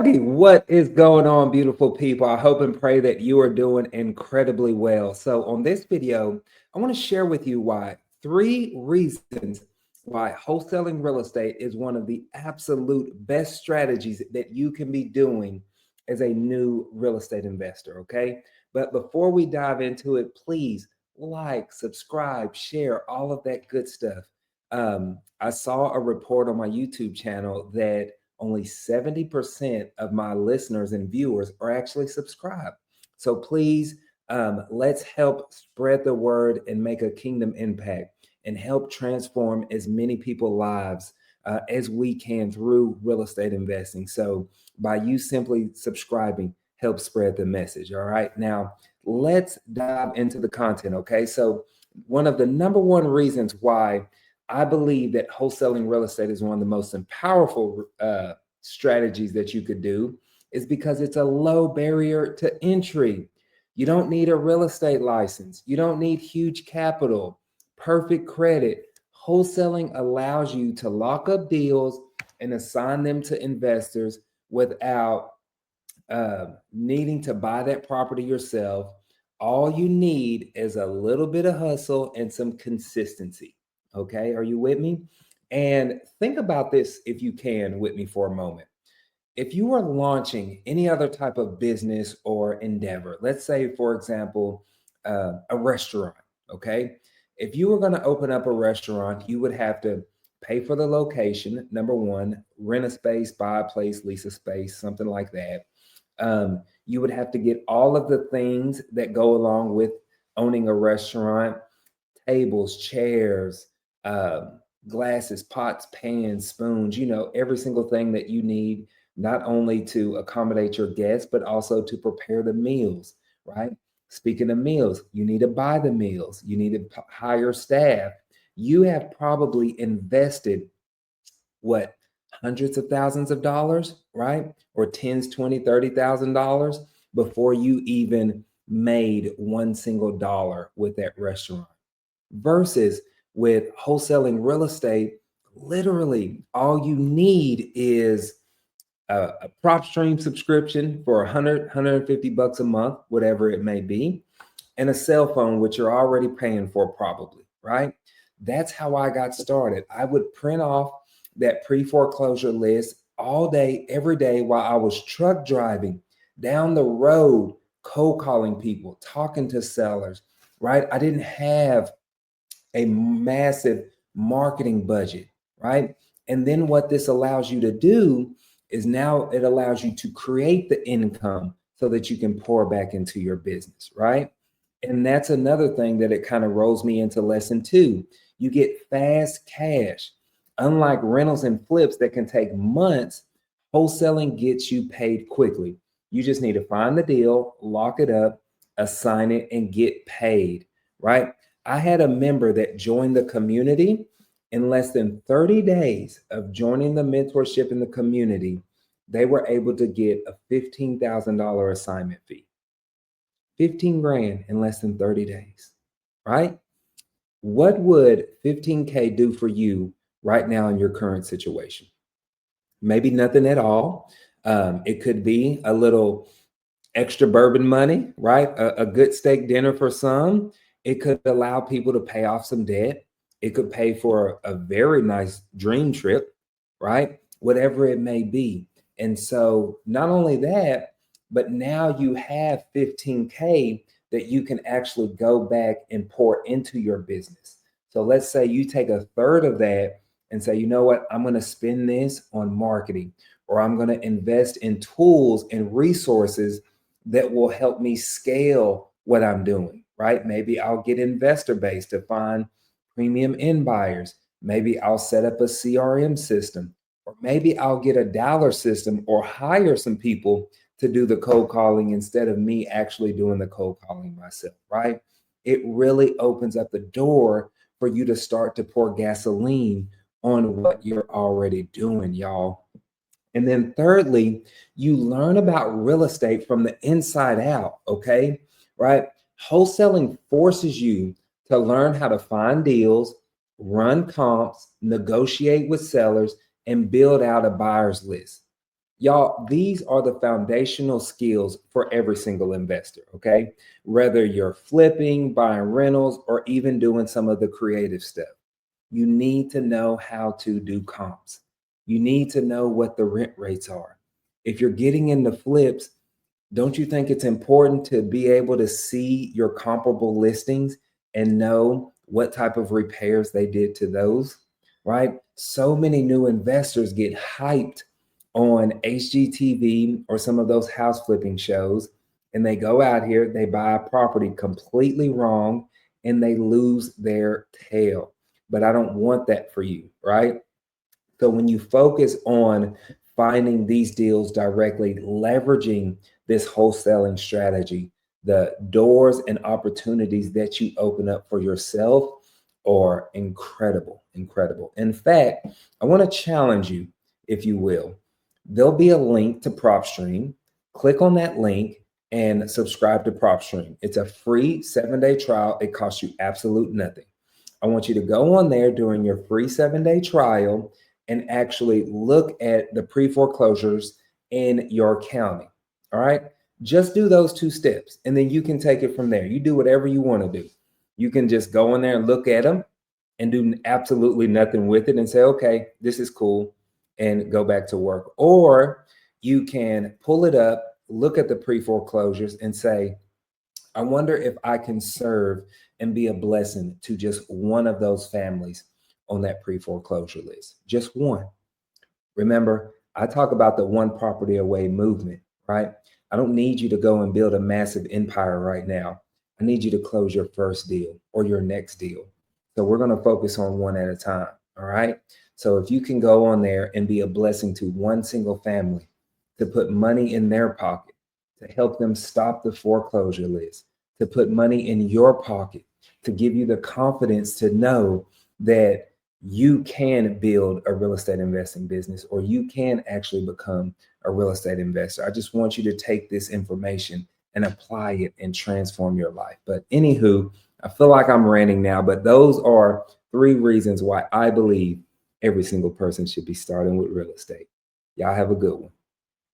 Howdy, what is going on, beautiful people? I hope and pray that you are doing incredibly well. So, on this video, I want to share with you why 3 reasons why wholesaling real estate is one of the absolute best strategies that you can be doing as a new real estate investor. Okay. But before we dive into it, please like, subscribe, share, all of that good stuff. I saw a report on my YouTube channel that only 70% of my listeners and viewers are actually subscribed. So please, let's help spread the word and make a kingdom impact and help transform as many people's lives as we can through real estate investing. So by you simply subscribing, help spread the message. All right. Now let's dive into the content. Okay. So one of the number one reasons why I believe that wholesaling real estate is one of the most powerful strategies that you could do is because it's a low barrier to entry. You don't need a real estate license. You don't need huge capital, perfect credit. Wholesaling allows you to lock up deals and assign them to investors without needing to buy that property yourself. All you need is a little bit of hustle and some consistency. Okay, are you with me? And think about this if you can with me for a moment. If you are launching any other type of business or endeavor, let's say, for example, a restaurant, okay? If you were going to open up a restaurant, you would have to pay for the location, number one, rent a space, buy a place, lease a space, something like that. You would have to get all of the things that go along with owning a restaurant: tables, chairs, glasses, pots, pans, spoons, every single thing that you need, not only to accommodate your guests, but also to prepare the meals, right? Speaking of meals, you need to buy the meals, you need to hire staff. You have probably invested what, hundreds of thousands of dollars, right? Or tens, 20, $30,000 before you even made one single dollar with that restaurant. Versus with wholesaling real estate, literally all you need is a prop stream subscription for 150 bucks a month, whatever it may be, and a cell phone, which you're already paying for probably, right? That's how I got started. I would print off that pre-foreclosure list all day, every day while I was truck driving down the road, cold calling people, talking to sellers, right? I didn't have a massive marketing budget, right? And then what this allows you to do is now it allows you to create the income so that you can pour back into your business, right? And that's another thing that it kind of rolls me into lesson 2. You get fast cash. Unlike rentals and flips that can take months, wholesaling gets you paid quickly. You just need to find the deal, lock it up, assign it, and get paid, right? I had a member that joined the community. In less than 30 days of joining the mentorship in the community, they were able to get a $15,000 assignment fee. 15 grand in less than 30 days, right? What would 15K do for you right now in your current situation? Maybe nothing at all. It could be a little extra bourbon money, right? A good steak dinner for some. It could allow people to pay off some debt. It could pay for a very nice dream trip, right? Whatever it may be. And so not only that, but now you have 15K that you can actually go back and pour into your business. So let's say you take a third of that and say, you know what, I'm going to spend this on marketing, or I'm going to invest in tools and resources that will help me scale what I'm doing, right? Maybe I'll get investor base to find premium end buyers. Maybe I'll set up a CRM system, or maybe I'll get a dollar system or hire some people to do the cold calling instead of me actually doing the cold calling myself, right? It really opens up the door for you to start to pour gasoline on what you're already doing, y'all. And then thirdly, you learn about real estate from the inside out, okay? Right? Wholesaling forces you to learn how to find deals, run comps, negotiate with sellers, and build out a buyer's list. Y'all, these are the foundational skills for every single investor, okay? Whether you're flipping, buying rentals, or even doing some of the creative stuff, you need to know how to do comps. You need to know what the rent rates are. If you're getting into flips, don't you think it's important to be able to see your comparable listings and know what type of repairs they did to those, right? So many new investors get hyped on HGTV or some of those house flipping shows, and they go out here, they buy a property completely wrong, and they lose their tail. But I don't want that for you, right? So when you focus on finding these deals directly, leveraging this wholesaling strategy, the doors and opportunities that you open up for yourself are incredible, incredible. In fact, I want to challenge you, if you will. There'll be a link to PropStream. Click on that link and subscribe to PropStream. It's a free 7-day trial. It costs you absolute nothing. I want you to go on there during your free 7-day trial and actually look at the pre-foreclosures in your county. All right. Just do those 2 steps and then you can take it from there. You do whatever you want to do. You can just go in there and look at them and do absolutely nothing with it and say, okay, this is cool, and go back to work. Or you can pull it up, look at the pre-foreclosures and say, I wonder if I can serve and be a blessing to just one of those families on that pre-foreclosure list. Just one. Remember, I talk about the one property away movement, right? I don't need you to go and build a massive empire right now. I need you to close your first deal or your next deal. So we're going to focus on one at a time. All right. So if you can go on there and be a blessing to one single family, to put money in their pocket, to help them stop the foreclosure list, to put money in your pocket, to give you the confidence to know that you can build a real estate investing business, or you can actually become a real estate investor. I just want you to take this information and apply it and transform your life. But anywho, I feel like I'm ranting now, but those are 3 reasons why I believe every single person should be starting with real estate. Y'all have a good one.